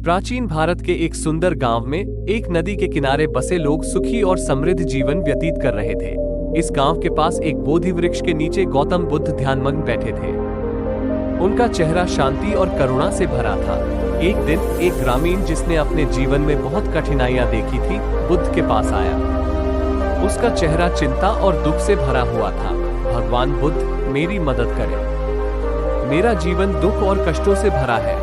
प्राचीन भारत के एक सुंदर गांव में एक नदी के किनारे बसे लोग सुखी और समृद्ध जीवन व्यतीत कर रहे थे। इस गांव के पास एक बोधि वृक्ष के नीचे गौतम बुद्ध ध्यानमग्न बैठे थे। उनका चेहरा शांति और करुणा से भरा था। एक दिन एक ग्रामीण जिसने अपने जीवन में बहुत कठिनाइयां देखी थी, बुद्ध के पास आया। उसका चेहरा चिंता और दुख से भरा हुआ था। भगवान बुद्ध, मेरी मदद करें। मेरा जीवन दुख और कष्टों से भरा है।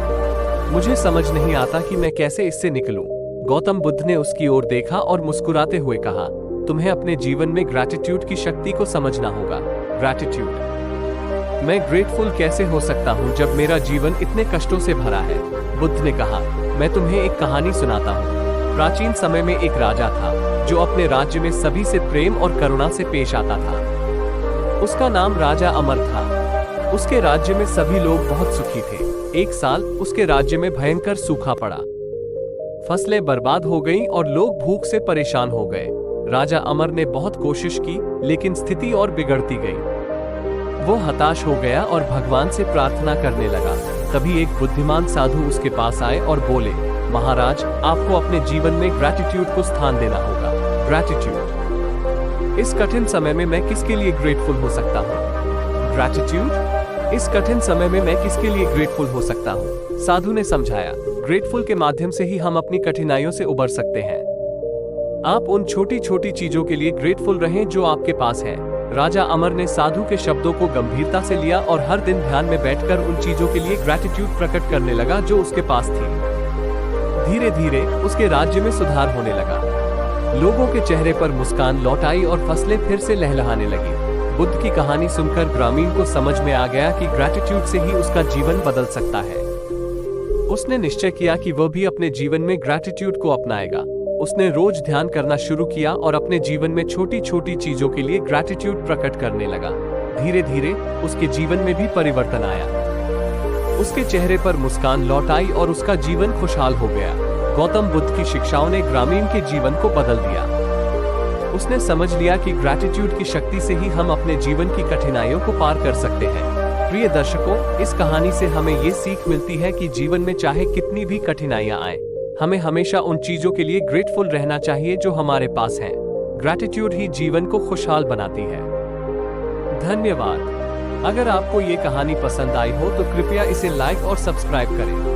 मुझे समझ नहीं आता कि मैं कैसे इससे निकलूं। गौतम बुद्ध ने उसकी ओर देखा और मुस्कुराते हुए कहा, तुम्हें अपने जीवन में ग्रैटिट्यूड की शक्ति को समझना होगा। ग्रैटिट्यूड। मैं ग्रेटफुल कैसे हो सकता हूं जब मेरा जीवन इतने कष्टों से भरा है? बुद्ध ने कहा, मैं तुम्हें एक कहानी सुनाता हूं। प्राचीन समय में एक राजा था जो अपने राज्य में सभी से प्रेम और करुणा से पेश आता था। उसका नाम राजा अमर था। उसके राज्य में सभी लोग बहुत सुखी थे। एक साल उसके राज्य में भयंकर सूखा पड़ा। फसलें बर्बाद हो गईं और लोग भूख से परेशान हो गए। राजा अमर ने बहुत कोशिश की, लेकिन स्थिति और बिगड़ती गई। वो हताश हो गया और भगवान से प्रार्थना करने लगा। तभी एक बुद्धिमान साधु उसके पास आए और बोले, महाराज, आपको अपने जीवन में ग्रैटिट्यूड को स्थान देना होगा। ग्रैटिट्यूड। इस कठिन समय में मैं किसके लिए ग्रेटफुल हो सकता हूँ? ग्रैटिट्यूड। इस कठिन समय में मैं किसके लिए ग्रेटफुल हो सकता हूँ? साधु ने समझाया, ग्रेटफुल के माध्यम से ही हम अपनी कठिनाइयों से उबर सकते हैं। आप उन छोटी छोटी चीजों के लिए ग्रेटफुल रहें जो आपके पास है। राजा अमर ने साधु के शब्दों को गंभीरता से लिया और हर दिन ध्यान में बैठकर उन चीजों के लिए ग्रैटिट्यूड प्रकट करने लगा जो उसके पास थी। धीरे धीरे उसके राज्य में सुधार होने लगा। लोगों के चेहरे पर मुस्कान लौट आई और फसलें फिर से लहलहाने लगी। बुद्ध की कहानी सुनकर ग्रामीण को समझ में आ गया कि ग्रैटिट्यूड से ही उसका जीवन बदल सकता है। उसने निश्चय किया कि वह भी अपने जीवन में ग्रैटिट्यूड को अपनाएगा। उसने रोज ध्यान करना शुरू किया और अपने जीवन में छोटी छोटी चीजों के लिए ग्रैटिट्यूड प्रकट करने लगा। धीरे धीरे उसके जीवन में भी परिवर्तन आया। उसके चेहरे पर मुस्कान लौट आई और उसका जीवन खुशहाल हो गया। गौतम बुद्ध की शिक्षाओं ने ग्रामीण के जीवन को बदल दिया। उसने समझ लिया कि ग्रैटिट्यूड की शक्ति से ही हम अपने जीवन की कठिनाइयों को पार कर सकते हैं। प्रिय दर्शकों, इस कहानी से हमें ये सीख मिलती है कि जीवन में चाहे कितनी भी कठिनाइयां आए, हमें हमेशा उन चीजों के लिए ग्रेटफुल रहना चाहिए जो हमारे पास हैं। ग्रैटिट्यूड ही जीवन को खुशहाल बनाती है। धन्यवाद। अगर आपको ये कहानी पसंद आई हो तो कृपया इसे लाइक और सब्सक्राइब करें।